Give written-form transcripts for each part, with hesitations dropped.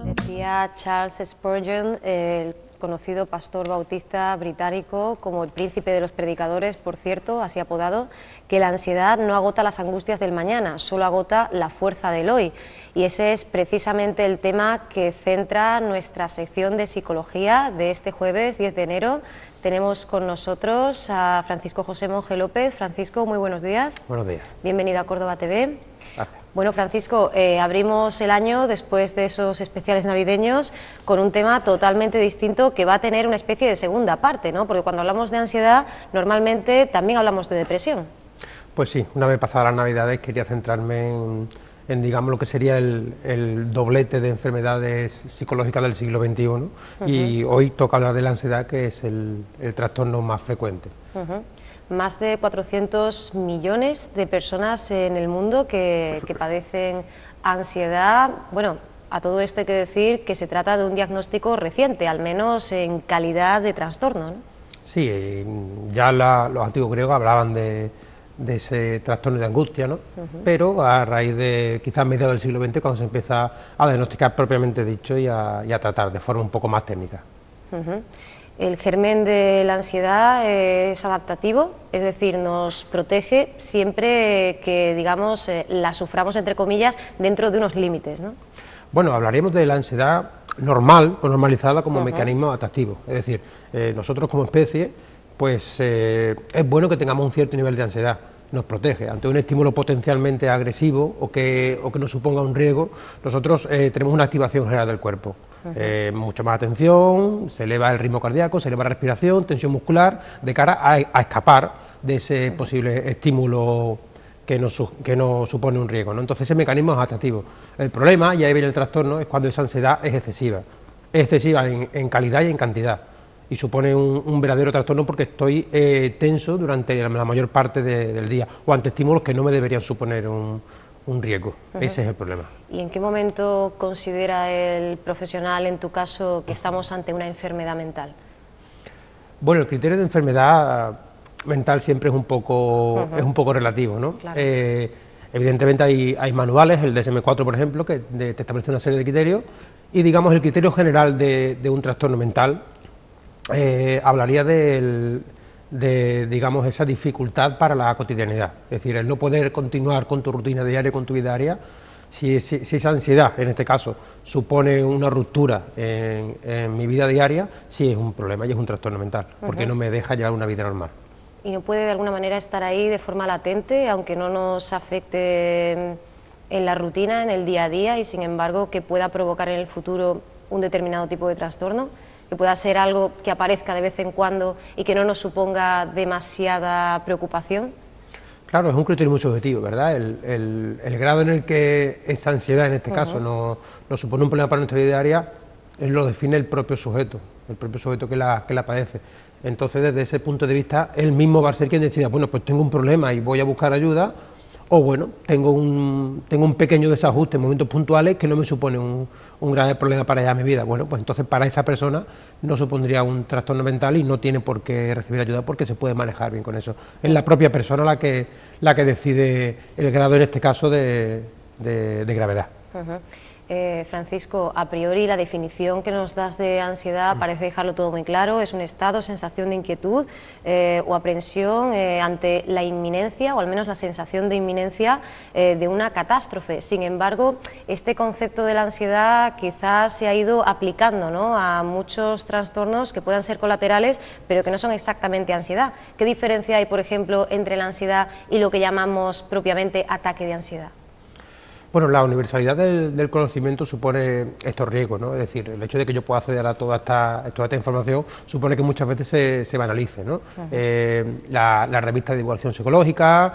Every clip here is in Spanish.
Decía Charles Spurgeon, el conocido pastor bautista británico, como el príncipe de los predicadores, por cierto, así apodado, que la ansiedad no agota las angustias del mañana, solo agota la fuerza del hoy. Y ese es precisamente el tema que centra nuestra sección de psicología de este jueves 10 de enero. Tenemos con nosotros a Francisco José Monge López. Francisco, muy buenos días. Buenos días. Bienvenido a Córdoba TV. Gracias. Bueno, Francisco, abrimos el año después de esos especiales navideños con un tema totalmente distinto que va a tener una especie de segunda parte, ¿no? Porque cuando hablamos de ansiedad, normalmente también hablamos de depresión. Pues sí, una vez pasadas las Navidades quería centrarme en digamos, lo que sería el doblete de enfermedades psicológicas del siglo XXI, y hoy toca hablar de la ansiedad, que es el trastorno más frecuente. Más de 400 millones de personas en el mundo que padecen ansiedad. Bueno, a todo esto hay que decir que se trata de un diagnóstico reciente, al menos en calidad de trastorno, ¿no? Sí, ya los antiguos griegos hablaban de ese trastorno de angustia, ¿no? Pero a raíz de quizás mediados del siglo XX, cuando se empieza a diagnosticar propiamente dicho y a tratar de forma un poco más técnica. El germen de la ansiedad es adaptativo, es decir, nos protege siempre que, digamos, la suframos, entre comillas, dentro de unos límites, ¿no? Bueno, hablaremos de la ansiedad normal o normalizada como mecanismo adaptativo, es decir, nosotros como especie, pues es bueno que tengamos un cierto nivel de ansiedad, nos protege ante un estímulo potencialmente agresivo o que nos suponga un riesgo. Nosotros tenemos una activación general del cuerpo. Mucha más atención, se eleva el ritmo cardíaco, se eleva la respiración, tensión muscular, de cara a escapar de ese posible estímulo que nos supone un riesgo, ¿no? Entonces ese mecanismo es adaptativo. El problema, y ahí viene el trastorno, es cuando esa ansiedad es excesiva en calidad y en cantidad, y supone un verdadero trastorno porque estoy tenso durante la mayor parte del día, o ante estímulos que no me deberían suponer un riesgo. Ese es el problema. ¿Y en qué momento considera el profesional, en tu caso, que estamos ante una enfermedad mental? Bueno, el criterio de enfermedad mental siempre es un poco relativo, ¿no? Claro. Evidentemente hay manuales, el DSM-4, por ejemplo, que te establece una serie de criterios, y digamos el criterio general de un trastorno mental hablaría de digamos, esa dificultad para la cotidianidad, es decir, el no poder continuar con tu rutina diaria, con tu vida diaria. Si esa ansiedad, en este caso, supone una ruptura en mi vida diaria, sí es un problema y es un trastorno mental, porque no me deja llevar una vida normal. ¿Y no puede de alguna manera estar ahí de forma latente, aunque no nos afecte en la rutina, en el día a día, y sin embargo que pueda provocar en el futuro un determinado tipo de trastorno? Que pueda ser algo que aparezca de vez en cuando y que no nos suponga demasiada preocupación. Claro, es un criterio muy subjetivo, ¿verdad? El grado en el que esa ansiedad, en este caso, no supone un problema para nuestra vida diaria, lo define el propio sujeto que la padece. Entonces, desde ese punto de vista, él mismo va a ser quien decida, bueno, pues tengo un problema y voy a buscar ayuda, o bueno, tengo un pequeño desajuste en momentos puntuales que no me supone un grave problema para ella mi vida. Bueno, pues entonces para esa persona no supondría un trastorno mental y no tiene por qué recibir ayuda porque se puede manejar bien con eso. Es la propia persona la que decide el grado, en este caso, de gravedad. Francisco, a priori la definición que nos das de ansiedad parece dejarlo todo muy claro, es un estado, sensación de inquietud o aprensión ante la inminencia, o al menos la sensación de inminencia de una catástrofe. Sin embargo, este concepto de la ansiedad quizás se ha ido aplicando, ¿no?, a muchos trastornos que puedan ser colaterales, pero que no son exactamente ansiedad. ¿Qué diferencia hay, por ejemplo, entre la ansiedad y lo que llamamos propiamente ataque de ansiedad? Bueno, la universalidad del conocimiento supone estos riesgos, ¿no? Es decir, el hecho de que yo pueda acceder a toda esta información supone que muchas veces se banalice, ¿no? La revista de divulgación psicológica,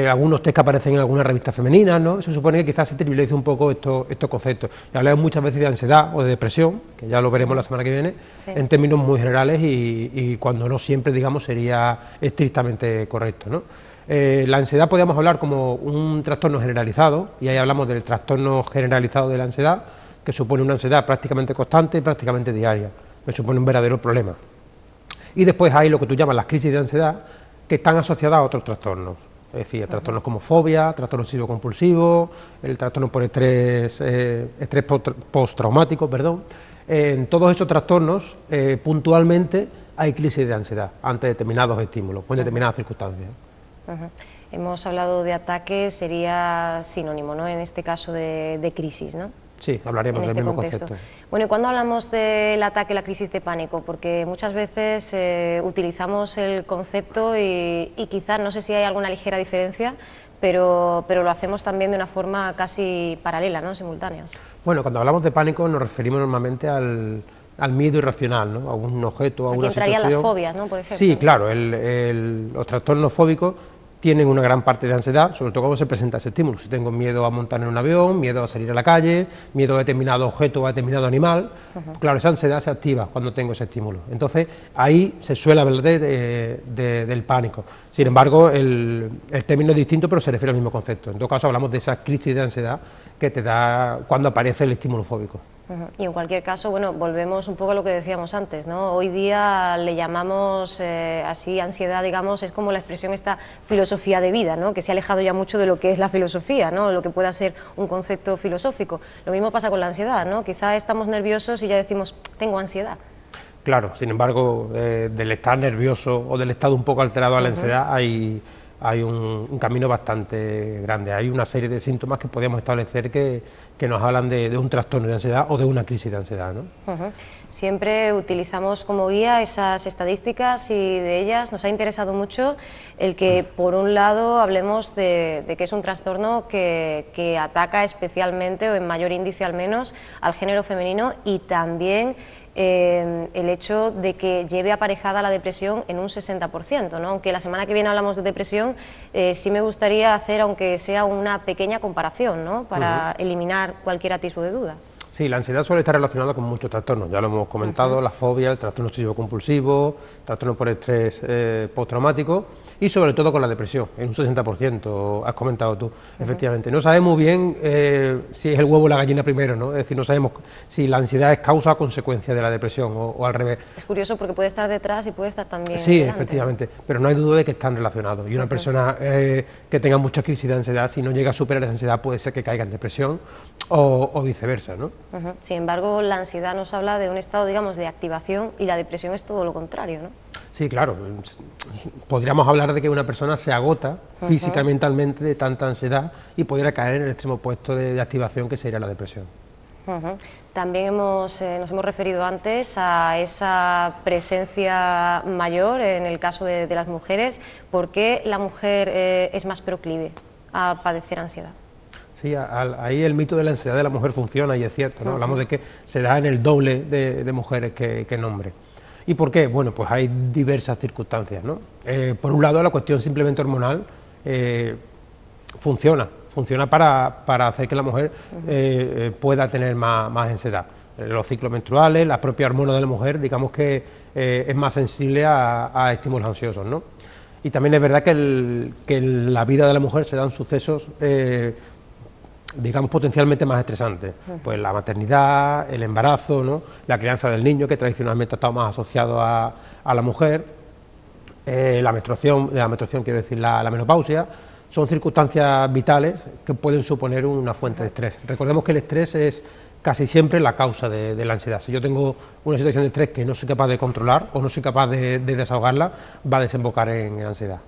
algunos test que aparecen en algunas revistas femeninas, ¿no? Eso supone que quizás se trivialice un poco estos conceptos. Y hablamos muchas veces de ansiedad o de depresión, que ya lo veremos la semana que viene, en términos muy generales y cuando no siempre, digamos, sería estrictamente correcto, ¿no? La ansiedad podríamos hablar como un trastorno generalizado, y ahí hablamos del trastorno generalizado de la ansiedad, que supone una ansiedad prácticamente constante y prácticamente diaria, que supone un verdadero problema. Y después hay lo que tú llamas las crisis de ansiedad, que están asociadas a otros trastornos. Es decir, trastornos como fobia, trastorno obsesivo-compulsivo, el trastorno por estrés, estrés postraumático, perdón. En todos esos trastornos, puntualmente, hay crisis de ansiedad ante determinados estímulos o en determinadas circunstancias. Hemos hablado de ataque, sería sinónimo, ¿no?, en este caso de crisis, ¿no? Sí, hablaríamos del mismo concepto. Bueno, ¿y cuándo hablamos del ataque, la crisis de pánico? Porque muchas veces utilizamos el concepto y quizás, no sé si hay alguna ligera diferencia, pero lo hacemos también de una forma casi paralela, ¿no?, simultánea. Bueno, cuando hablamos de pánico nos referimos normalmente al miedo irracional, ¿no?, a un objeto, a una situación. Aquí entrarían las fobias, ¿no?, por ejemplo. Sí, claro, los trastornos fóbicos tienen una gran parte de ansiedad, sobre todo cuando se presenta ese estímulo. Si tengo miedo a montar en un avión, miedo a salir a la calle, miedo a determinado objeto o a determinado animal, claro, esa ansiedad se activa cuando tengo ese estímulo. Entonces, ahí se suele hablar del pánico. Sin embargo, el término es distinto, pero se refiere al mismo concepto. En todo caso, hablamos de esa crisis de ansiedad que te da cuando aparece el estímulo fóbico. Y en cualquier caso, bueno, volvemos un poco a lo que decíamos antes, ¿no? Hoy día le llamamos así ansiedad, digamos, es como la expresión esta filosofía de vida, ¿no?, que se ha alejado ya mucho de lo que es la filosofía, ¿no?, lo que pueda ser un concepto filosófico. Lo mismo pasa con la ansiedad, ¿no? Quizá estamos nerviosos y ya decimos, tengo ansiedad. Claro, sin embargo, del estar nervioso o del estado un poco alterado a la ansiedad hay un camino bastante grande. Hay una serie de síntomas que podemos establecer que nos hablan de un trastorno de ansiedad o de una crisis de ansiedad, ¿no? Siempre utilizamos como guía esas estadísticas y de ellas nos ha interesado mucho el que, por un lado, hablemos de que es un trastorno que ataca especialmente, o en mayor índice al menos, al género femenino, y también el hecho de que lleve aparejada la depresión en un 60%, ¿no? Aunque la semana que viene hablamos de depresión, sí me gustaría hacer, aunque sea una pequeña comparación, ¿no?, para eliminar cualquier atisbo de duda. Sí, la ansiedad suele estar relacionada con muchos trastornos, ya lo hemos comentado, la fobia, el trastorno obsesivo-compulsivo, trastorno por estrés postraumático y sobre todo con la depresión, en un 60%, has comentado tú, efectivamente. No sabemos bien si es el huevo o la gallina primero, ¿no? Es decir, no sabemos si la ansiedad es causa o consecuencia de la depresión o al revés. Es curioso porque puede estar detrás y puede estar también Sí, delante. efectivamente, pero no hay duda de que están relacionados. Y una persona que tenga mucha crisis de ansiedad, si no llega a superar esa ansiedad, puede ser que caiga en depresión o viceversa, ¿no? Sin embargo, la ansiedad nos habla de un estado, digamos, de activación, y la depresión es todo lo contrario, ¿no? Sí, claro. Podríamos hablar de que una persona se agota física y mentalmente de tanta ansiedad y pudiera caer en el extremo opuesto de activación, que sería la depresión. También nos hemos referido antes a esa presencia mayor en el caso de las mujeres. ¿Por qué la mujer es más proclive a padecer ansiedad? Sí, ahí el mito de la ansiedad de la mujer funciona y es cierto, ¿no? Hablamos de que se da en el doble de mujeres que en hombres. ¿Y por qué? Bueno, pues hay diversas circunstancias, ¿no? Por un lado, la cuestión simplemente hormonal funciona para hacer que la mujer pueda tener más ansiedad. Los ciclos menstruales, la propia hormona de la mujer, digamos que es más sensible a estímulos ansiosos, ¿no? Y también es verdad que en la vida de la mujer se dan sucesos digamos, potencialmente más estresantes, pues la maternidad, el embarazo, ¿no?, la crianza del niño, que tradicionalmente ha estado más asociado a la mujer, la menstruación quiero decir la menopausia. Son circunstancias vitales que pueden suponer una fuente de estrés. Recordemos que el estrés es casi siempre la causa de la ansiedad. Si yo tengo una situación de estrés que no soy capaz de controlar o no soy capaz de desahogarla, va a desembocar en ansiedad.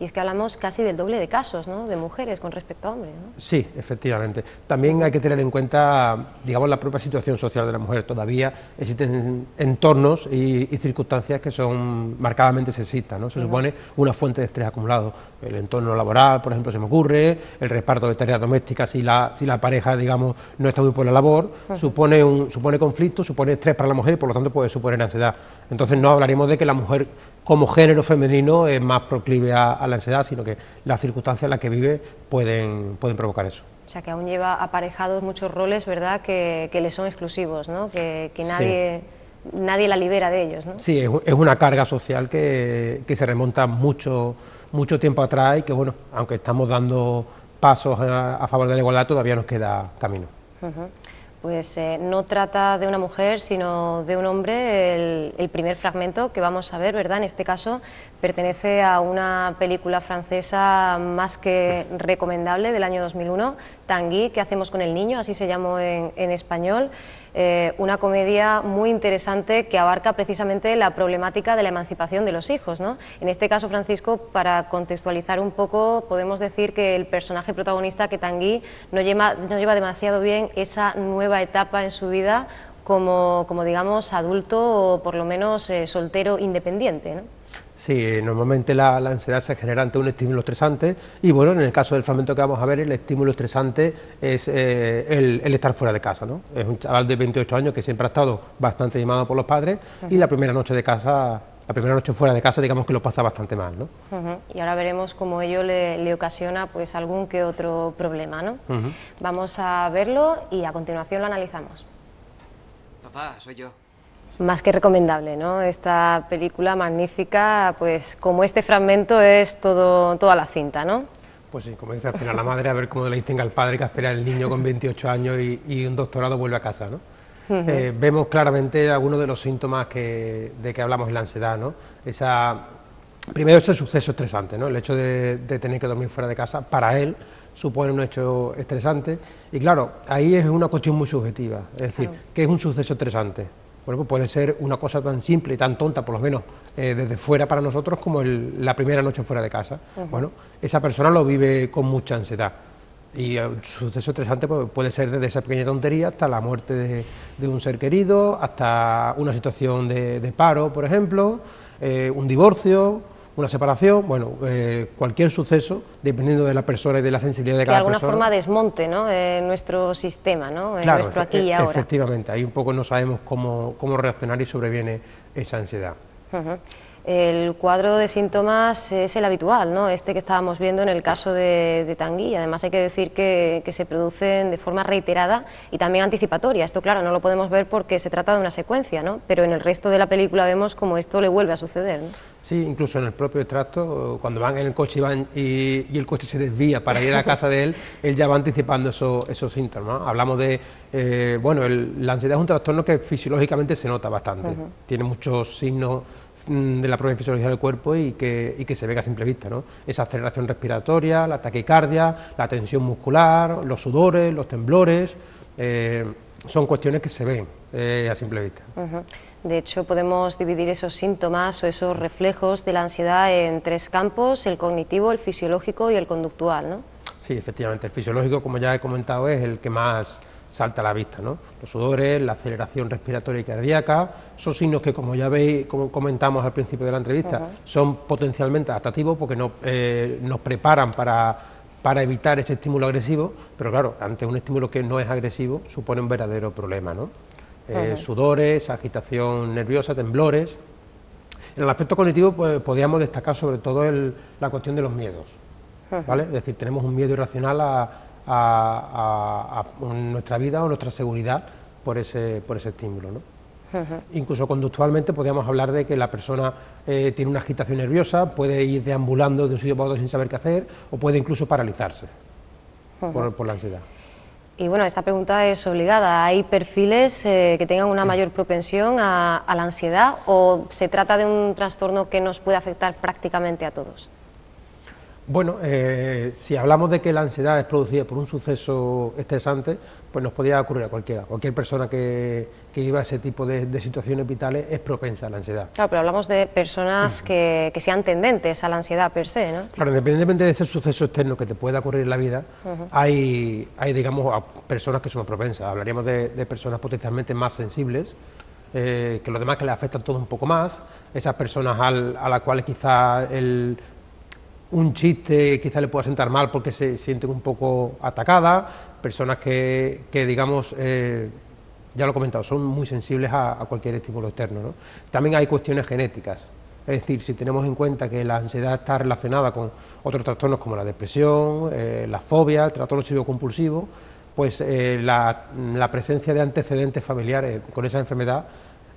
Y es que hablamos casi del doble de casos, ¿no?, de mujeres con respecto a hombres, ¿no? Sí, efectivamente. También hay que tener en cuenta, digamos, la propia situación social de la mujer. Todavía existen entornos y circunstancias que son marcadamente sexistas, ¿no? Se supone una fuente de estrés acumulado. El entorno laboral, por ejemplo, se me ocurre, el reparto de tareas domésticas, si la pareja, digamos, no está muy por la labor, supone conflicto, supone estrés para la mujer y por lo tanto puede suponer ansiedad. Entonces no hablaremos de que la mujer como género femenino es más proclive a la ansiedad, sino que las circunstancias en las que vive pueden provocar eso. O sea, que aún lleva aparejados muchos roles, ¿verdad?, que le son exclusivos, ¿no?, que nadie la libera de ellos, ¿no? Sí, es una carga social que se remonta mucho tiempo atrás y que, bueno, aunque estamos dando pasos a favor de la igualdad, todavía nos queda camino. Pues no trata de una mujer, sino de un hombre. El primer fragmento que vamos a ver, ¿verdad?, en este caso pertenece a una película francesa más que recomendable del año 2001, Tanguy, ¿qué hacemos con el niño?, así se llamó en español. Una comedia muy interesante que abarca precisamente la problemática de la emancipación de los hijos, ¿no? En este caso, Francisco, para contextualizar un poco, podemos decir que el personaje protagonista, que Tanguy, no lleva demasiado bien esa nueva etapa en su vida como digamos, adulto o por lo menos soltero independiente, ¿no? Sí, normalmente la ansiedad se genera ante un estímulo estresante y bueno, en el caso del fragmento que vamos a ver, el estímulo estresante es el estar fuera de casa, ¿no? Es un chaval de 28 años que siempre ha estado bastante mimado por los padres y la primera noche fuera de casa, digamos que lo pasa bastante mal, ¿no? Y ahora veremos cómo ello le ocasiona pues algún que otro problema, ¿no? Vamos a verlo y a continuación lo analizamos. Papá, soy yo. Más que recomendable, ¿no? Esta película magnífica, pues como este fragmento es toda la cinta, ¿no? Pues sí, como dice al final la madre, a ver cómo le dicen al padre que hacer al niño con 28 años y un doctorado vuelve a casa, ¿no? Vemos claramente algunos de los síntomas de que hablamos en la ansiedad, ¿no? Primero, ese suceso estresante, ¿no? El hecho de tener que dormir fuera de casa, para él, supone un hecho estresante, y claro, ahí es una cuestión muy subjetiva, es decir, claro, ¿qué es un suceso estresante? Bueno, pues puede ser una cosa tan simple y tan tonta, por lo menos desde fuera para nosotros, como la primera noche fuera de casa. Bueno, esa persona lo vive con mucha ansiedad. Y el suceso estresante pues, puede ser desde esa pequeña tontería hasta la muerte de un ser querido, hasta una situación de paro, por ejemplo, un divorcio, una separación, bueno, cualquier suceso, dependiendo de la persona y de la sensibilidad de cada persona. De alguna forma desmonte, ¿no?, nuestro sistema, ¿no?, claro, nuestro aquí y ahora. Efectivamente, ahí un poco no sabemos cómo reaccionar y sobreviene esa ansiedad. El cuadro de síntomas es el habitual, ¿no?, este que estábamos viendo en el caso de Tanguy. Además hay que decir que se producen de forma reiterada y también anticipatoria. Esto, claro, no lo podemos ver porque se trata de una secuencia, ¿no?, pero en el resto de la película vemos como esto le vuelve a suceder, ¿no? Sí, incluso en el propio extracto, cuando van en el coche y el coche se desvía para ir a casa de él ya va anticipando esos síntomas, ¿no? Hablamos de, bueno, la ansiedad es un trastorno que fisiológicamente se nota bastante, tiene muchos signos de la propia fisiología del cuerpo y que se ve a simple vista, ¿no? Esa aceleración respiratoria, la taquicardia, la tensión muscular, los sudores, los temblores, son cuestiones que se ven a simple vista. De hecho, podemos dividir esos síntomas o esos reflejos de la ansiedad en tres campos: el cognitivo, el fisiológico y el conductual, ¿no? Sí, efectivamente, el fisiológico, como ya he comentado, es el que más salta a la vista, ¿no? Los sudores, la aceleración respiratoria y cardíaca, son signos que, como ya veis, como comentamos al principio de la entrevista, son potencialmente adaptativos porque nos preparan para evitar ese estímulo agresivo, pero claro, ante un estímulo que no es agresivo, supone un verdadero problema, ¿no? Sudores, agitación nerviosa, temblores. En el aspecto cognitivo, pues, podríamos destacar sobre todo la cuestión de los miedos, ¿vale? Es decir, tenemos un miedo irracional a nuestra vida o nuestra seguridad por ese estímulo, ¿no? Incluso conductualmente podríamos hablar de que la persona tiene una agitación nerviosa, puede ir deambulando de un sitio para otro sin saber qué hacer, o puede incluso paralizarse por la ansiedad. Y bueno, esta pregunta es obligada. ¿Hay perfiles que tengan una mayor propensión a la ansiedad, o se trata de un trastorno que nos puede afectar prácticamente a todos? Bueno, si hablamos de que la ansiedad es producida por un suceso estresante, pues nos podría ocurrir a cualquiera. Cualquier persona que viva ese tipo de situaciones vitales es propensa a la ansiedad. Claro, pero hablamos de personas que sean tendentes a la ansiedad per se, ¿no? Claro, independientemente de ese suceso externo que te pueda ocurrir en la vida, hay, digamos, personas que son propensas. Hablaríamos de personas potencialmente más sensibles, que los demás que les afectan todo un poco más, esas personas a las cuales quizá un chiste quizá le pueda sentar mal porque se sienten un poco atacadas, personas que digamos, ya lo he comentado, son muy sensibles a cualquier estímulo externo, ¿no? También hay cuestiones genéticas, es decir, si tenemos en cuenta que la ansiedad está relacionada con otros trastornos como la depresión, la fobia, el trastorno obsesivo-compulsivo, pues la presencia de antecedentes familiares con esa enfermedad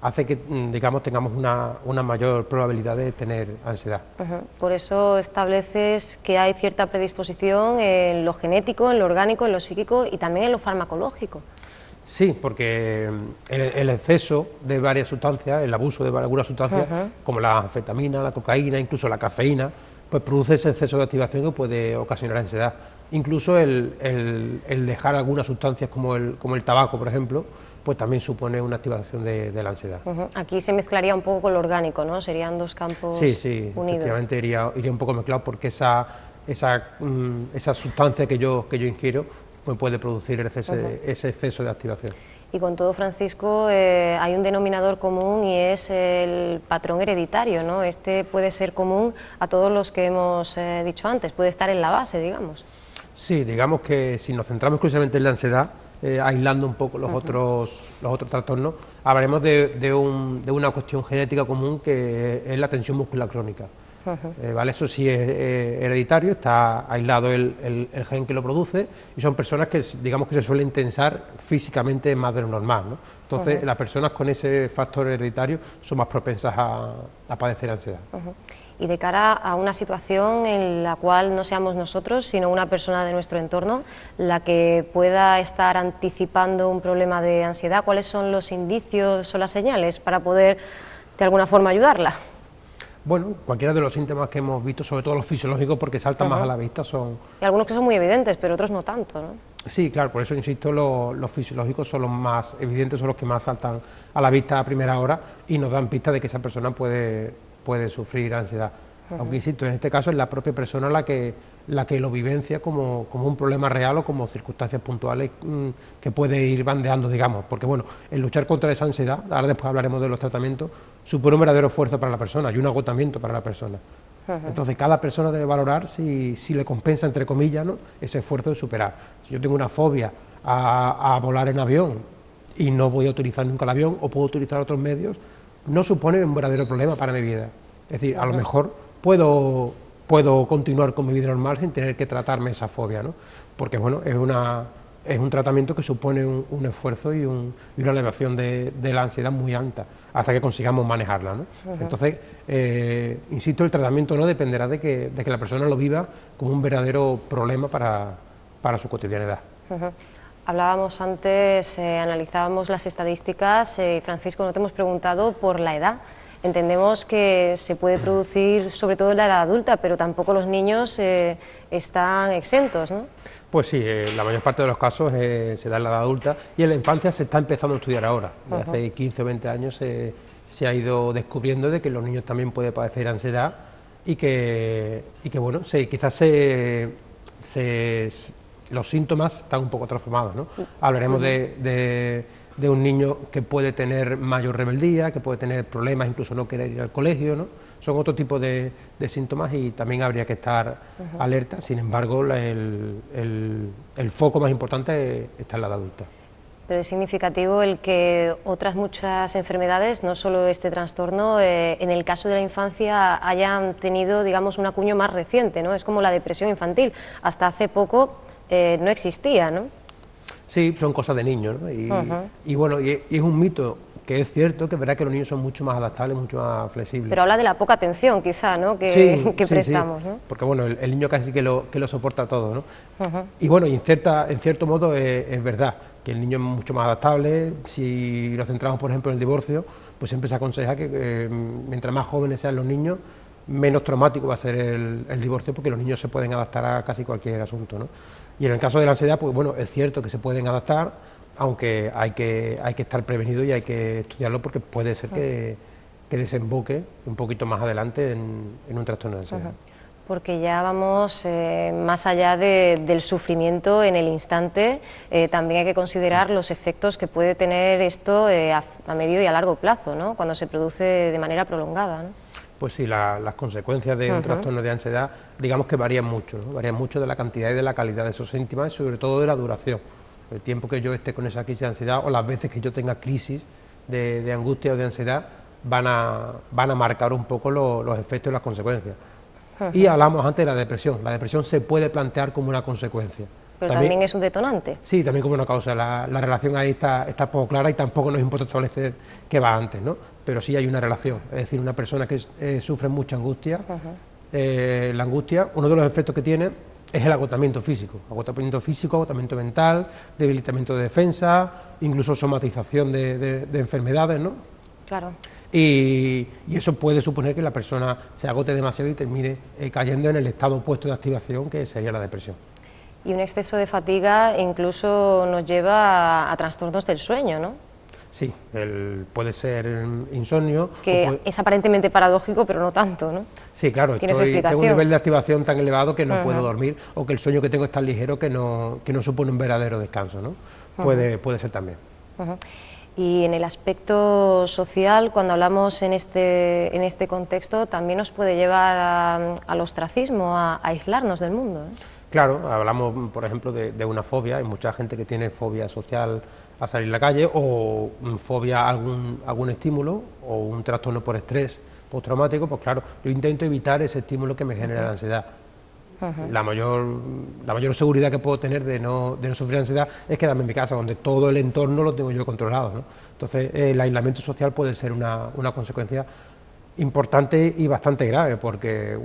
hace que, digamos, tengamos una mayor probabilidad de tener ansiedad. Por eso estableces que hay cierta predisposición en lo genético, en lo orgánico, en lo psíquico y también en lo farmacológico. Sí, porque el exceso de varias sustancias, el abuso de algunas sustancias, como la anfetamina, la cocaína, incluso la cafeína, pues produce ese exceso de activación que puede ocasionar ansiedad. Incluso el dejar algunas sustancias como el tabaco, por ejemplo, pues también supone una activación de la ansiedad. Aquí se mezclaría un poco con lo orgánico, ¿no? Serían dos campos sí, unidos. efectivamente iría un poco mezclado, porque esa sustancia que yo ingiero pues puede producir ese exceso de activación. Y con todo, Francisco, hay un denominador común y es el patrón hereditario, ¿no? Este puede ser común a todos los que hemos dicho antes, puede estar en la base, digamos. Sí, digamos que si nos centramos exclusivamente en la ansiedad, aislando un poco los otros trastornos, hablaremos de una cuestión genética común, que es la tensión muscular crónica. ¿Vale? Eso sí es hereditario, está aislado el gen que lo produce, y son personas que, digamos, que se suelen tensar físicamente más de lo normal, ¿no? Entonces, las personas con ese factor hereditario son más propensas a padecer ansiedad. Y de cara a una situación en la cual no seamos nosotros, sino una persona de nuestro entorno la que pueda estar anticipando un problema de ansiedad, ¿cuáles son los indicios o las señales para poder de alguna forma ayudarla? Bueno, cualquiera de los síntomas que hemos visto, sobre todo los fisiológicos, porque saltan más a la vista, son... Y algunos que son muy evidentes, pero otros no tanto, ¿no? Sí, claro, por eso insisto, los fisiológicos son los más evidentes, son los que más saltan a la vista a primera hora y nos dan pistas de que esa persona puede sufrir ansiedad. Aunque insisto, en este caso es la propia persona la que lo vivencia como un problema real o como circunstancias puntuales que puede ir bandeando, digamos, porque bueno, el luchar contra esa ansiedad, ahora después hablaremos de los tratamientos, supone un verdadero esfuerzo para la persona y un agotamiento para la persona. Entonces cada persona debe valorar si le compensa, entre comillas, ¿no?, ese esfuerzo de superar. Si yo tengo una fobia a volar en avión y no voy a utilizar nunca el avión, o puedo utilizar otros medios, no supone un verdadero problema para mi vida. Es decir, a lo mejor puedo continuar con mi vida normal sin tener que tratarme esa fobia, ¿no? Porque bueno, es un tratamiento que supone un esfuerzo y una elevación de la ansiedad muy alta, hasta que consigamos manejarla, ¿no? Entonces, insisto, el tratamiento no dependerá de que la persona lo viva como un verdadero problema para su cotidianidad. Hablábamos antes, analizábamos las estadísticas, Francisco, no te hemos preguntado por la edad. Entendemos que se puede producir sobre todo en la edad adulta, pero tampoco los niños están exentos, ¿no? Pues sí, la mayor parte de los casos se da en la edad adulta, y en la infancia se está empezando a estudiar ahora. Desde hace 15 o 20 años se ha ido descubriendo de que los niños también pueden padecer ansiedad y que bueno, quizás los síntomas están un poco transformados, ¿no? Hablaremos de un niño que puede tener mayor rebeldía, que puede tener problemas, incluso no querer ir al colegio, ¿no? Son otro tipo de síntomas y también habría que estar alerta. Sin embargo, el foco más importante está en la edad adulta. Pero es significativo el que otras muchas enfermedades, no solo este trastorno, en el caso de la infancia hayan tenido, digamos, un acuño más reciente, ¿no? Es como la depresión infantil, hasta hace poco no existía, ¿no? Sí, son cosas de niños, ¿no? Y bueno, y es un mito que es cierto, que es verdad que los niños son mucho más adaptables, mucho más flexibles. Pero habla de la poca atención, quizá, ¿no?, que prestamos, ¿no? Porque bueno, el niño casi que lo soporta todo, ¿no? Y bueno, y en cierto modo es verdad que el niño es mucho más adaptable. Si lo centramos, por ejemplo, en el divorcio, pues siempre se aconseja que mientras más jóvenes sean los niños, menos traumático va a ser el divorcio, porque los niños se pueden adaptar a casi cualquier asunto, ¿no? Y en el caso de la ansiedad, pues bueno, es cierto que se pueden adaptar, aunque hay que estar prevenido y hay que estudiarlo, porque puede ser que desemboque un poquito más adelante en un trastorno de ansiedad. Porque ya vamos más allá del sufrimiento en el instante, también hay que considerar los efectos que puede tener esto a medio y a largo plazo, ¿no?, cuando se produce de manera prolongada, ¿no? Pues sí, las consecuencias de un trastorno de ansiedad, digamos que varían mucho, ¿no? Varían mucho de la cantidad y de la calidad de esos síntomas, y sobre todo de la duración. El tiempo que yo esté con esa crisis de ansiedad, o las veces que yo tenga crisis de angustia o de ansiedad, van a marcar un poco los efectos y las consecuencias. Y hablamos antes de la depresión. La depresión se puede plantear como una consecuencia. Pero también es un detonante. Sí, también como una causa. La relación ahí está poco clara, y tampoco nos importa establecer qué va antes, ¿no? Pero sí hay una relación. Es decir, una persona que sufre mucha angustia, la angustia, uno de los efectos que tiene es el agotamiento físico, agotamiento mental, debilitamiento de defensa, incluso somatización de enfermedades, ¿no? Claro. Y eso puede suponer que la persona se agote demasiado y termine cayendo en el estado opuesto de activación, que sería la depresión. Y un exceso de fatiga incluso nos lleva a trastornos del sueño, ¿no? Sí, puede ser insomnio. Que es aparentemente paradójico, pero no tanto, ¿no? Sí, claro, tengo un nivel de activación tan elevado que no puedo dormir, o que el sueño que tengo es tan ligero que no supone un verdadero descanso, ¿no? Puede ser también. Y en el aspecto social, cuando hablamos en este contexto, también nos puede llevar al ostracismo, a aislarnos del mundo, ¿eh? Claro, hablamos, por ejemplo, de una fobia. Hay mucha gente que tiene fobia social a salir a la calle, o fobia a algún estímulo, o un trastorno por estrés postraumático. Pues claro, yo intento evitar ese estímulo que me genera la ansiedad. La mayor seguridad que puedo tener de no sufrir ansiedad es quedarme en mi casa, donde todo el entorno lo tengo yo controlado, ¿no? Entonces, el aislamiento social puede ser una consecuencia importante y bastante grave, porque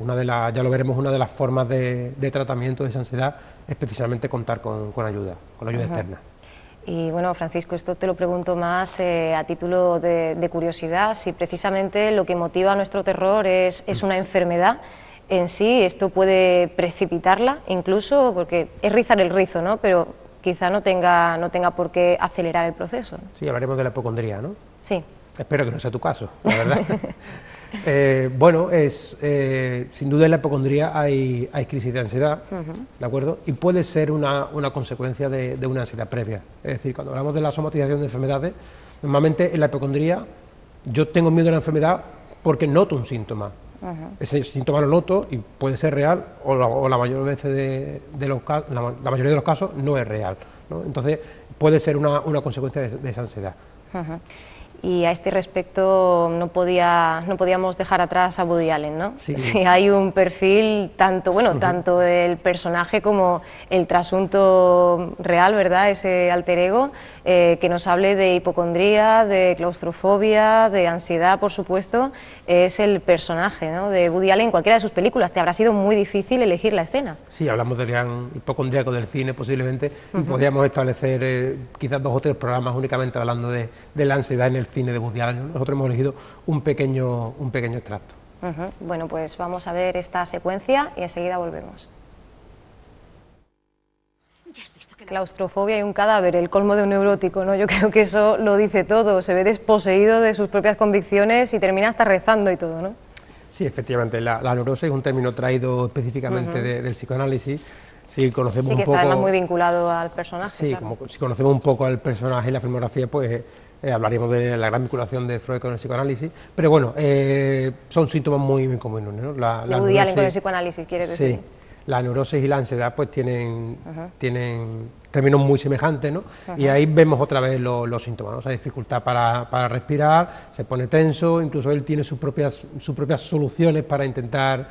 ya lo veremos, una de las formas de tratamiento de esa ansiedad es precisamente contar con ayuda externa. Y bueno, Francisco, esto te lo pregunto más a título de curiosidad, si precisamente lo que motiva nuestro terror es una enfermedad en sí, esto puede precipitarla incluso, porque es rizar el rizo, ¿no? Pero quizá no tenga por qué acelerar el proceso. Sí, hablaremos de la hipocondría, ¿no? Sí. Espero que no sea tu caso, la verdad. Bueno, sin duda en la hipocondría hay crisis de ansiedad, ¿de acuerdo? Y puede ser una consecuencia de una ansiedad previa. Es decir, cuando hablamos de la somatización de enfermedades, normalmente en la hipocondría yo tengo miedo a la enfermedad porque noto un síntoma. Ese síntoma lo noto y puede ser real, o la mayor veces la mayoría de los casos no es real, ¿no? Entonces puede ser una consecuencia de esa ansiedad. Y a este respecto no podíamos dejar atrás a Woody Allen, ¿no? Sí. Si hay un perfil, tanto el personaje como el trasunto real, ¿verdad?, ese alter ego, que nos hable de hipocondría, de claustrofobia, de ansiedad, por supuesto, es el personaje, ¿no?, de Woody Allen en cualquiera de sus películas. Te habrá sido muy difícil elegir la escena. Sí, hablamos del gran hipocondríaco del cine posiblemente, y podríamos establecer quizás 2 o 3 programas únicamente hablando de la ansiedad en el cine de Woody Allen. Nosotros hemos elegido un pequeño extracto. Bueno, pues vamos a ver esta secuencia y enseguida volvemos. Claustrofobia y un cadáver, el colmo de un neurótico, ¿no? Yo creo que eso lo dice todo, se ve desposeído de sus propias convicciones y termina hasta rezando y todo, ¿no? Sí, efectivamente, la neurosis es un término traído específicamente del psicoanálisis. Si conocemos sí, que un poco, está además muy vinculado al personaje. Sí, claro. Si conocemos un poco al personaje y la filmografía, pues hablaríamos de la gran vinculación de Freud con el psicoanálisis, pero bueno, son síntomas muy comunes, ¿no? De Woody Allen con el psicoanálisis, ¿quieres decir? Sí, la neurosis y la ansiedad pues tienen términos muy semejantes, ¿no? Y ahí vemos otra vez los síntomas, ¿no? O sea, dificultad para respirar, se pone tenso, incluso él tiene sus propias soluciones para intentar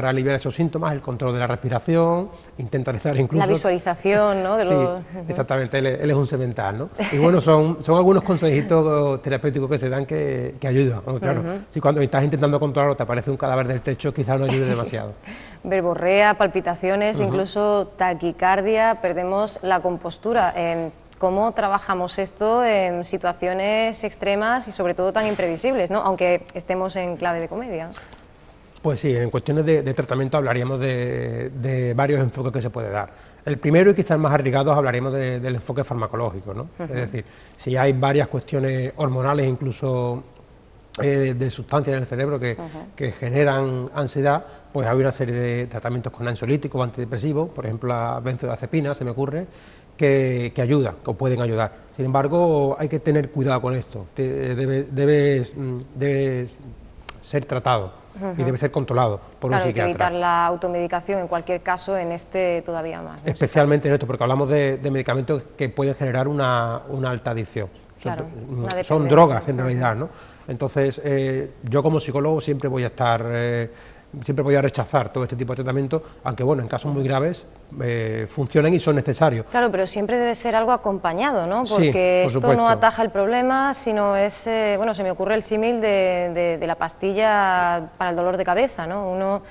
aliviar esos síntomas, el control de la respiración, intenta rezar incluso. La visualización, ¿no? Sí, exactamente, él es un semental, ¿no? Y bueno, son algunos consejitos terapéuticos que se dan que ayudan, ¿no? Claro, si cuando estás intentando controlarlo te aparece un cadáver del techo, quizás no ayude demasiado. Verborrea, palpitaciones, incluso taquicardia, perdemos la compostura. ¿Cómo trabajamos esto en situaciones extremas y sobre todo tan imprevisibles, ¿no?, aunque estemos en clave de comedia? Pues sí, en cuestiones de tratamiento hablaríamos de varios enfoques que se puede dar. El primero, y quizás más arriesgados, hablaríamos del enfoque farmacológico, ¿no? Es decir, si hay varias cuestiones hormonales, incluso de sustancias en el cerebro que generan ansiedad, pues hay una serie de tratamientos con ansiolíticos o antidepresivos, por ejemplo la benzodiazepina, se me ocurre, que ayudan, que pueden ayudar. Sin embargo, hay que tener cuidado con esto, debe ser tratado y debe ser controlado por un psiquiatra. Claro, hay que evitar la automedicación en cualquier caso, en este todavía más, ¿no? Especialmente en esto, porque hablamos de medicamentos que pueden generar una alta adicción. Claro, son drogas en realidad, ¿no? Entonces, yo como psicólogo siempre voy a estar siempre voy a rechazar todo este tipo de tratamientos, aunque bueno, en casos muy graves funcionan y son necesarios. Claro, pero siempre debe ser algo acompañado, ¿no? Sí, Porque por esto supuesto. no ataja el problema, sino es, bueno, se me ocurre el símil de la pastilla para el dolor de cabeza, ¿no? Uno,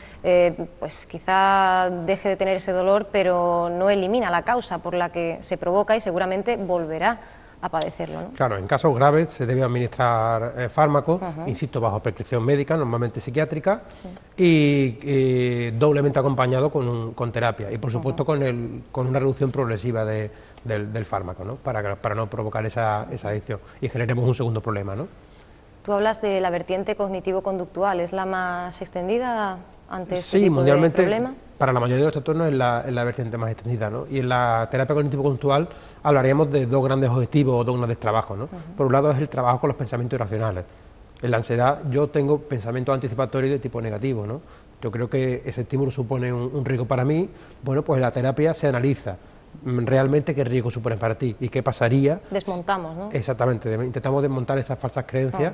pues quizá deje de tener ese dolor, pero no elimina la causa por la que se provoca y seguramente volverá a padecerlo, ¿no? Claro, en casos graves se debe administrar fármacos, insisto, bajo prescripción médica, normalmente psiquiátrica, y doblemente acompañado con terapia y por supuesto con una reducción progresiva del fármaco, ¿no? Para no provocar esa adicción y generemos un segundo problema, ¿no? Tú hablas de la vertiente cognitivo-conductual, ¿es la más extendida ante este Sí, tipo mundialmente, de problema? para la mayoría de los trastornos es la vertiente más extendida, ¿no? Y en la terapia cognitivo-conductual hablaríamos de dos grandes objetivos o dos grandes trabajos, ¿no? Por un lado es el trabajo con los pensamientos irracionales. En la ansiedad yo tengo pensamientos anticipatorios de tipo negativo, ¿no? Yo creo que ese estímulo supone un riesgo para mí. Bueno, pues en la terapia se analiza realmente qué riesgo supone para ti y qué pasaría. Desmontamos, ¿no? Exactamente, intentamos desmontar esas falsas creencias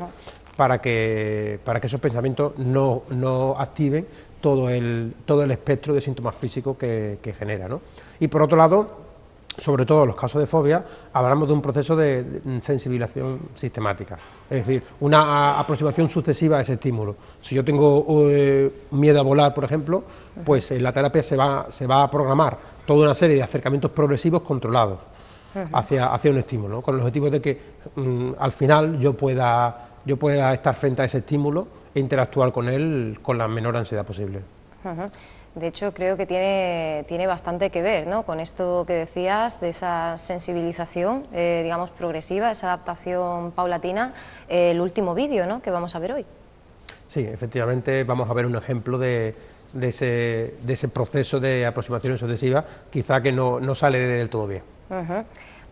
para que esos pensamientos no activen todo el espectro de síntomas físicos que genera, ¿no? Y por otro lado, sobre todo en los casos de fobia, hablamos de un proceso de sensibilización sistemática, es decir, una aproximación sucesiva a ese estímulo. Si yo tengo miedo a volar, por ejemplo, pues en la terapia se va a programar toda una serie de acercamientos progresivos controlados hacia un estímulo, ¿no? Con el objetivo de que al final yo pueda estar frente a ese estímulo e interactuar con él con la menor ansiedad posible. De hecho, creo que tiene bastante que ver, ¿no?, con esto que decías, de esa sensibilización, digamos, progresiva, esa adaptación paulatina, el último vídeo, ¿no?, que vamos a ver hoy. Sí, efectivamente vamos a ver un ejemplo de ese proceso de aproximación sucesiva, quizá que no sale del todo bien.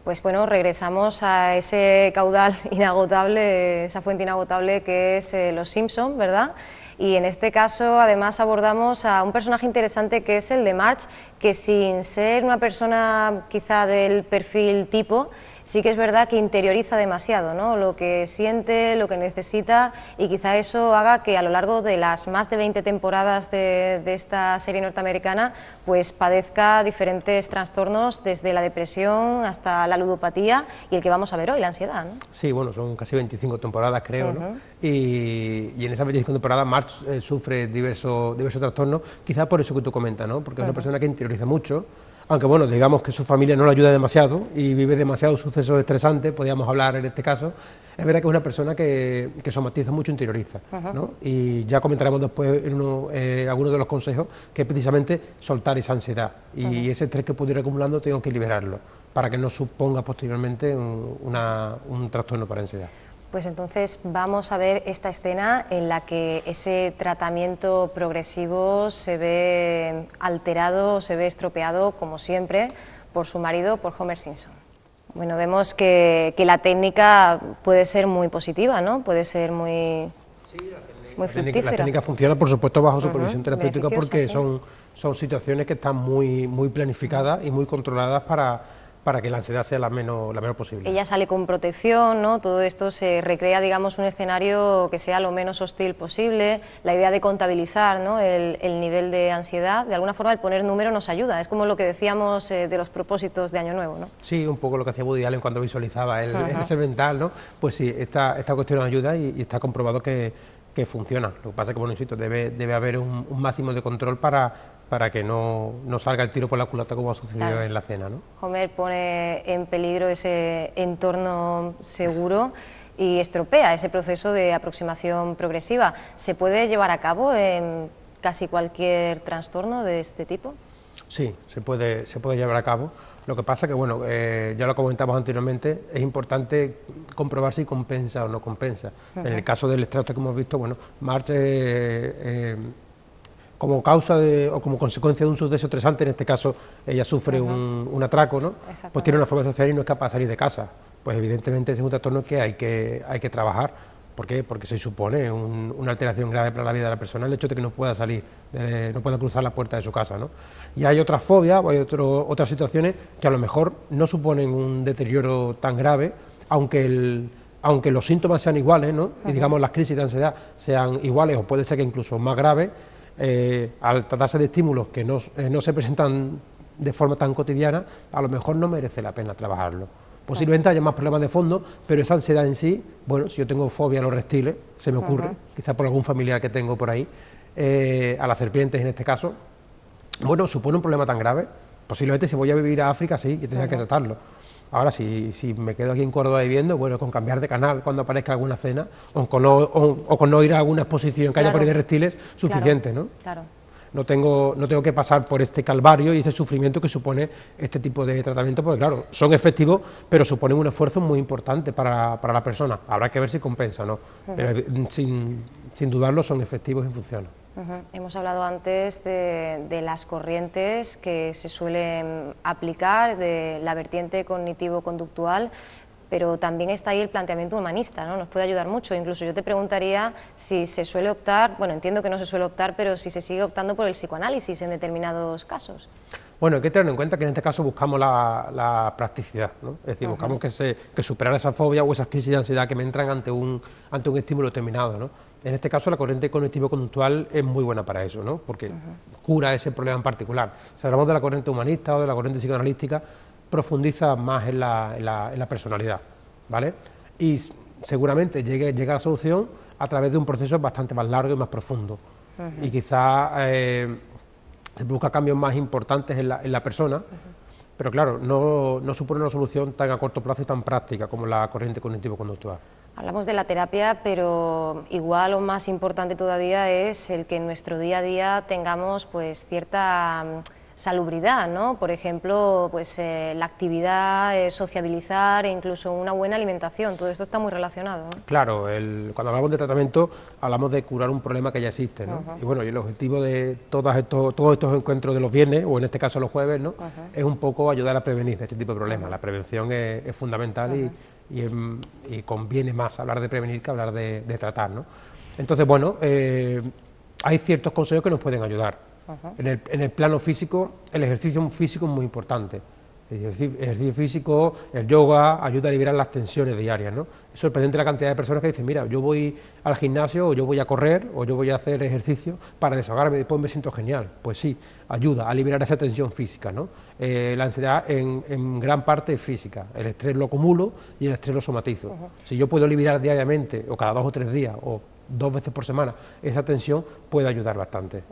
Pues bueno, regresamos a ese caudal inagotable, esa fuente inagotable que es Los Simpson, ¿verdad? Y en este caso además abordamos a un personaje interesante que es el de Marge, que sin ser una persona quizá del perfil tipo, sí que es verdad que interioriza demasiado, ¿no?, lo que siente, lo que necesita, y quizá eso haga que a lo largo de las más de 20 temporadas de esta serie norteamericana pues padezca diferentes trastornos, desde la depresión hasta la ludopatía y el que vamos a ver hoy, la ansiedad, ¿no? Sí, bueno, son casi 25 temporadas, creo, ¿no? Y en esas 25 temporadas Marge sufre diversos trastornos, quizás por eso que tú comentas, ¿no?, porque es una persona que interioriza mucho, aunque bueno, digamos que su familia no le ayuda demasiado y vive demasiados sucesos estresantes, podríamos hablar en este caso. Es verdad que es una persona que somatiza mucho, interioriza, ¿no? Y ya comentaremos después en algunos de los consejos que es precisamente soltar esa ansiedad y ese estrés que pudiera ir acumulando tengo que liberarlo para que no suponga posteriormente un trastorno para ansiedad. Pues entonces vamos a ver esta escena en la que ese tratamiento progresivo se ve alterado, se ve estropeado, como siempre, por su marido, por Homer Simpson. Bueno, vemos que la técnica puede ser muy positiva, ¿no? Puede ser muy fructífera. La técnica funciona, por supuesto, bajo supervisión terapéutica, porque son situaciones que están muy planificadas y muy controladas para que la ansiedad sea la menor posible. Ella sale con protección, ¿no? Todo esto se recrea, digamos, un escenario que sea lo menos hostil posible. La idea de contabilizar, ¿no?, el nivel de ansiedad, de alguna forma el poner número nos ayuda, es como lo que decíamos de los propósitos de Año Nuevo, ¿no? Sí, un poco lo que hacía Woody Allen cuando visualizaba ese mental, ¿no? Pues sí, esta cuestión ayuda y está comprobado que funciona. Lo que pasa es que, bueno, insisto, debe haber un máximo de control para que no salga el tiro por la culata como ha sucedido en la cena, ¿no? Homer pone en peligro ese entorno seguro y estropea ese proceso de aproximación progresiva. ¿Se puede llevar a cabo en casi cualquier trastorno de este tipo? Sí, se puede llevar a cabo. Lo que pasa que, bueno, ya lo comentamos anteriormente, es importante comprobar si compensa o no compensa. En el caso del extracto que hemos visto, bueno, Marge, como causa o como consecuencia de un suceso estresante, en este caso ella sufre un atraco, ¿no? Pues tiene una fobia social y no es capaz de salir de casa. Pues evidentemente ese es un trastorno que hay que trabajar. ¿Por qué? Porque se supone una alteración grave para la vida de la persona el hecho de que no pueda salir, no pueda cruzar la puerta de su casa, ¿no? Y hay otras fobias o hay otras situaciones que a lo mejor no suponen un deterioro tan grave, aunque los síntomas sean iguales, ¿no? Y digamos las crisis de ansiedad sean iguales o puede ser que incluso más graves. al tratarse de estímulos que no se presentan de forma tan cotidiana, a lo mejor no merece la pena trabajarlo. Posiblemente haya más problemas de fondo, pero esa ansiedad en sí, bueno, si yo tengo fobia a los reptiles, se me ocurre, quizás por algún familiar que tengo por ahí, a las serpientes en este caso, bueno, supone un problema tan grave. Posiblemente si voy a vivir a África, sí, y tenga que tratarlo. Ahora, si me quedo aquí en Córdoba viviendo, bueno, con cambiar de canal cuando aparezca alguna cena, o con no ir a alguna exposición que haya por ahí de reptiles, suficiente, ¿no? Claro. No tengo que pasar por este calvario y ese sufrimiento que supone este tipo de tratamiento, porque claro, son efectivos, pero suponen un esfuerzo muy importante para la persona. Habrá que ver si compensa, ¿no? Pero sin dudarlo son efectivos y funcionan. Hemos hablado antes de las corrientes que se suelen aplicar, de la vertiente cognitivo-conductual, pero también está ahí el planteamiento humanista, ¿no? Nos puede ayudar mucho. Incluso yo te preguntaría si se suele optar, bueno, entiendo que no se suele optar, pero si se sigue optando por el psicoanálisis en determinados casos. Bueno, hay que tener en cuenta que en este caso buscamos la practicidad, ¿no? Es decir, buscamos que superar esa fobia o esas crisis de ansiedad que me entran ante un estímulo determinado, ¿no? En este caso la corriente cognitivo-conductual es muy buena para eso, ¿no? Porque cura ese problema en particular. Si hablamos de la corriente humanista o de la corriente psicoanalística, profundiza más en la personalidad, ¿vale? Y seguramente llega a la solución a través de un proceso bastante más largo y más profundo. Y quizás se busca cambios más importantes en la persona, pero claro, no supone una solución tan a corto plazo y tan práctica como la corriente cognitivo-conductual. Hablamos de la terapia, pero igual o más importante todavía es el que en nuestro día a día tengamos pues cierta salubridad, ¿no? Por ejemplo, pues la actividad, sociabilizar e incluso una buena alimentación, todo esto está muy relacionado, ¿no? Claro, cuando hablamos de tratamiento hablamos de curar un problema que ya existe, ¿no? Y bueno, y el objetivo de todos estos encuentros de los viernes, o en este caso los jueves, ¿no? Es un poco ayudar a prevenir este tipo de problemas. La prevención es fundamental y conviene más hablar de prevenir que hablar de tratar, ¿no? Entonces, bueno, hay ciertos consejos que nos pueden ayudar. En el plano físico, el ejercicio físico es muy importante. El ejercicio físico, el yoga, ayuda a liberar las tensiones diarias, ¿no? Es sorprendente la cantidad de personas que dicen, mira, yo voy al gimnasio, o yo voy a correr, o yo voy a hacer ejercicio para desahogarme y después me siento genial. Pues sí, ayuda a liberar esa tensión física, ¿no? La ansiedad en gran parte es física, el estrés lo acumulo y el estrés lo somatizo. Si yo puedo liberar diariamente, o cada 2 o 3 días, o 2 veces por semana, esa tensión puede ayudar bastante.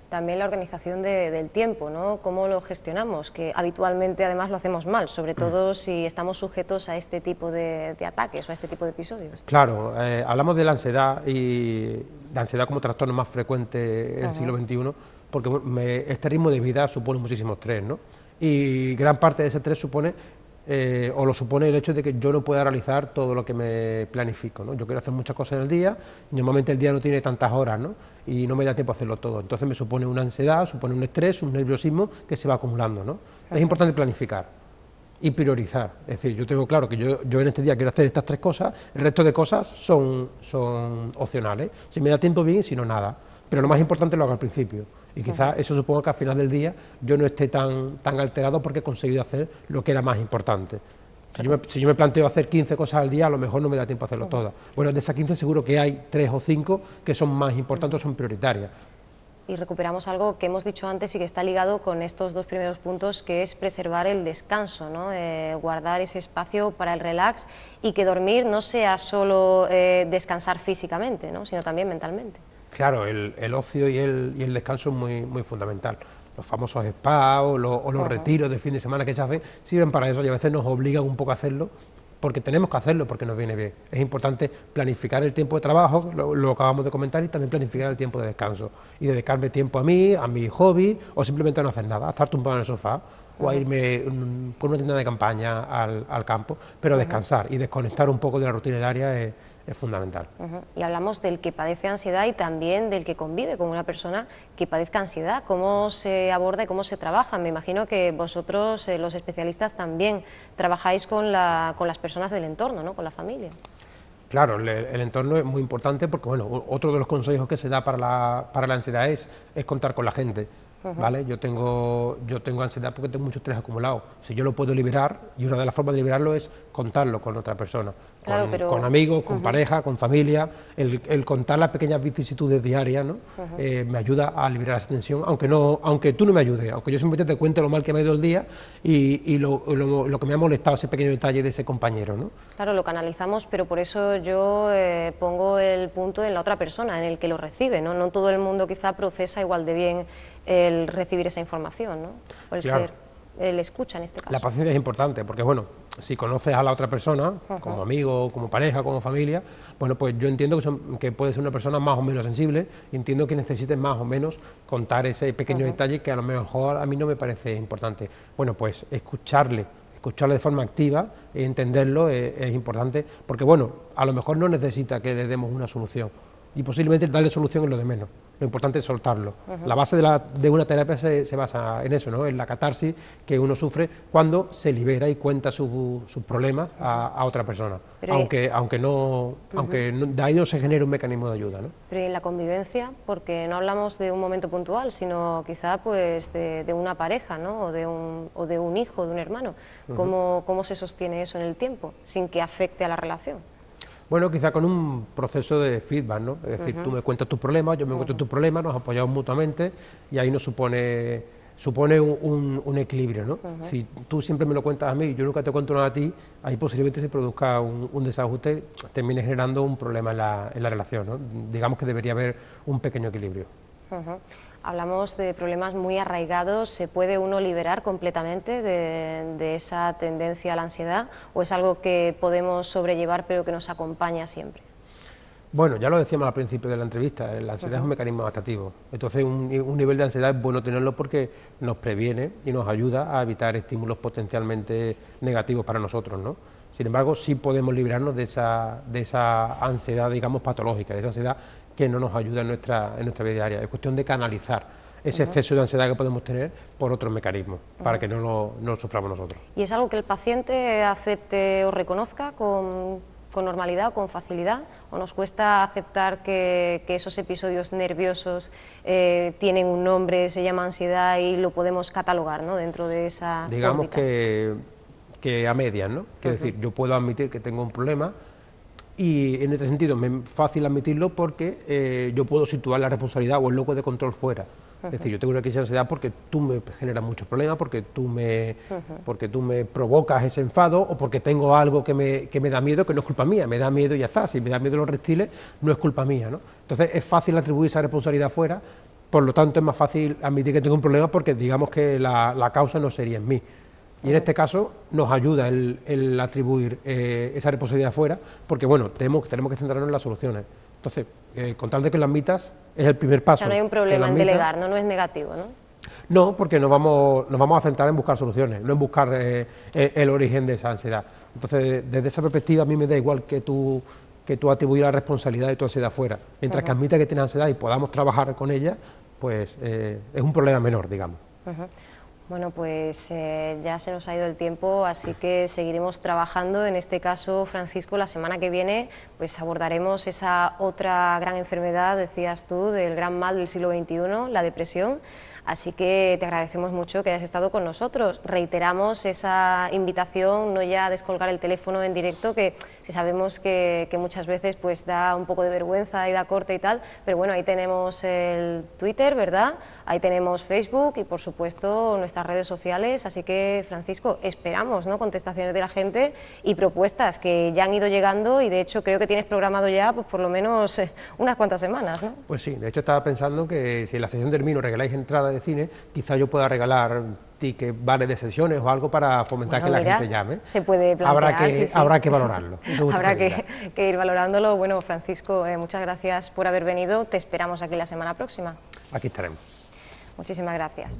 También la organización del tiempo, ¿no? Cómo lo gestionamos, que habitualmente además lo hacemos mal, sobre todo si estamos sujetos a este tipo de ataques o a este tipo de episodios. Claro, hablamos de la ansiedad y la ansiedad como trastorno más frecuente en el siglo XXI, porque este ritmo de vida supone muchísimo estrés, ¿no? Y gran parte de ese estrés supone lo supone el hecho de que yo no pueda realizar todo lo que me planifico, ¿no? Yo quiero hacer muchas cosas en el día, y normalmente el día no tiene tantas horas, ¿no? Y no me da tiempo a hacerlo todo, entonces me supone una ansiedad, supone un estrés, un nerviosismo que se va acumulando, ¿no? Es importante planificar y priorizar, es decir, yo tengo claro que yo en este día quiero hacer estas 3 cosas, el resto de cosas son opcionales, si me da tiempo bien, si no nada, pero lo más importante lo hago al principio. Y quizás eso suponga que al final del día yo no esté tan alterado porque he conseguido hacer lo que era más importante. Si yo me planteo hacer 15 cosas al día, a lo mejor no me da tiempo a hacerlo todas. Bueno, de esas 15 seguro que hay 3 o 5 que son más importantes o son prioritarias. Y recuperamos algo que hemos dicho antes y que está ligado con estos 2 primeros puntos, que es preservar el descanso, ¿no? Guardar ese espacio para el relax y que dormir no sea solo descansar físicamente, ¿no? Sino también mentalmente. Claro, el ocio y el descanso es muy fundamental. Los famosos spas o los retiros de fin de semana que se hacen sirven para eso y a veces nos obligan un poco a hacerlo porque tenemos que hacerlo, porque nos viene bien. Es importante planificar el tiempo de trabajo, lo acabamos de comentar, y también planificar el tiempo de descanso y dedicarme tiempo a mí, a mi hobby, o simplemente a no hacer nada, estar tumbado en el sofá o a irme con una tienda de campaña al campo, pero descansar y desconectar un poco de la rutina diaria es fundamental. Y hablamos del que padece ansiedad y también del que convive con una persona que padezca ansiedad. ¿Cómo se aborda y cómo se trabaja? Me imagino que vosotros, los especialistas, también trabajáis con las personas del entorno, ¿no? Con la familia. Claro, el entorno es muy importante porque, bueno, otro de los consejos que se da para la ansiedad es contar con la gente. ¿vale? Yo tengo ansiedad porque tengo mucho estrés acumulado. Si yo lo puedo liberar, y una de las formas de liberarlo es contarlo con otra persona, Claro, con amigos, con pareja, con familia. El contar las pequeñas vicisitudes diarias, ¿no? Me ayuda a liberar esa tensión, aunque tú no me ayudes, aunque yo simplemente te cuente lo mal que me ha ido el día y lo que me ha molestado, ese pequeño detalle de ese compañero, ¿no? Claro, lo canalizamos, pero por eso yo pongo el punto en la otra persona, en el que lo recibe, ¿no? No todo el mundo quizá procesa igual de bien el recibir esa información, ¿no? O el Claro. ser, el escucha en este caso. La paciencia es importante, porque bueno, si conoces a la otra persona, como amigo, como pareja, como familia, bueno, pues yo entiendo que puede ser una persona más o menos sensible, y entiendo que necesites más o menos contar ese pequeño detalle que a lo mejor a mí no me parece importante. Bueno, pues escucharle de forma activa y entenderlo es importante, porque bueno, a lo mejor no necesita que le demos una solución, y posiblemente darle solución es lo de menos. Lo importante es soltarlo. La base de una terapia se basa en eso, ¿no? En la catarsis que uno sufre cuando se libera y cuenta sus problemas a otra persona, Pero aunque de ahí no se genere un mecanismo de ayuda, ¿no? Pero y en la convivencia, porque no hablamos de un momento puntual, sino quizá pues de una pareja, ¿no? o de un hijo, de un hermano. ¿Cómo se sostiene eso en el tiempo, sin que afecte a la relación? Bueno, quizá con un proceso de feedback, ¿no? Es decir, tú me cuentas tus problemas, yo me cuento tus problemas, nos apoyamos mutuamente y ahí nos supone un equilibrio, ¿no? Si tú siempre me lo cuentas a mí y yo nunca te cuento nada a ti, ahí posiblemente se produzca un desajuste, termine generando un problema en la relación, ¿no? Digamos que debería haber un pequeño equilibrio. Hablamos de problemas muy arraigados. ¿Se puede uno liberar completamente de esa tendencia a la ansiedad, o es algo que podemos sobrellevar pero que nos acompaña siempre? Bueno, ya lo decíamos al principio de la entrevista, la ansiedad es un mecanismo adaptativo, entonces un nivel de ansiedad es bueno tenerlo porque nos previene y nos ayuda a evitar estímulos potencialmente negativos para nosotros, ¿no? Sin embargo, sí podemos librarnos de esa ansiedad, digamos, patológica, de esa ansiedad que no nos ayuda en nuestra vida diaria. Es cuestión de canalizar ese exceso de ansiedad que podemos tener por otros mecanismos, para que no lo suframos nosotros. ¿Y es algo que el paciente acepte o reconozca con normalidad o con facilidad, o nos cuesta aceptar que esos episodios nerviosos tienen un nombre, se llama ansiedad y lo podemos catalogar, ¿no? Dentro de esa Digamos órbita? que a medias, ¿no? Que es decir, yo puedo admitir que tengo un problema y en este sentido me es fácil admitirlo porque yo puedo situar la responsabilidad o el locus de control fuera. Es decir, yo tengo una crisis de ansiedad porque tú me generas muchos problemas, porque tú me provocas ese enfado, o porque tengo algo que me da miedo, que no es culpa mía, me da miedo y ya está. Si me da miedo los reptiles, no es culpa mía, ¿no? Entonces es fácil atribuir esa responsabilidad fuera, por lo tanto es más fácil admitir que tengo un problema porque digamos que la causa no sería en mí. Y en este caso nos ayuda el atribuir esa responsabilidad fuera, porque bueno, tenemos que centrarnos en las soluciones. Entonces, con tal de que lo admitas, es el primer paso. O sea, no hay un problema en delegar, ¿no? No es negativo, ¿no? No, porque nos vamos a centrar en buscar soluciones, no en buscar el origen de esa ansiedad. Entonces, desde esa perspectiva, a mí me da igual que tú atribuyas la responsabilidad de tu ansiedad fuera. Mientras que admita que tienes ansiedad y podamos trabajar con ella, pues es un problema menor, digamos. Bueno, pues ya se nos ha ido el tiempo, así que seguiremos trabajando. En este caso, Francisco, la semana que viene pues abordaremos esa otra gran enfermedad, decías tú, del gran mal del siglo XXI, la depresión. Así que te agradecemos mucho que hayas estado con nosotros. Reiteramos esa invitación, no ya a descolgar el teléfono en directo, que si sabemos que muchas veces pues da un poco de vergüenza y da corte y tal, pero bueno, ahí tenemos el Twitter, ¿verdad? Ahí tenemos Facebook y por supuesto nuestras redes sociales, así que Francisco, esperamos, ¿no?, contestaciones de la gente y propuestas que ya han ido llegando, y de hecho creo que tienes programado ya pues por lo menos unas cuantas semanas, ¿no? Pues sí, de hecho estaba pensando que si en la sesión del Mino regaláis entradas de cine, quizá yo pueda regalar tickets, vales de sesiones o algo para fomentar que la gente llame. Se puede plantear, habrá que valorarlo. Habrá que ir valorándolo. Bueno, Francisco, muchas gracias por haber venido, te esperamos aquí la semana próxima. Aquí estaremos. Muchísimas gracias.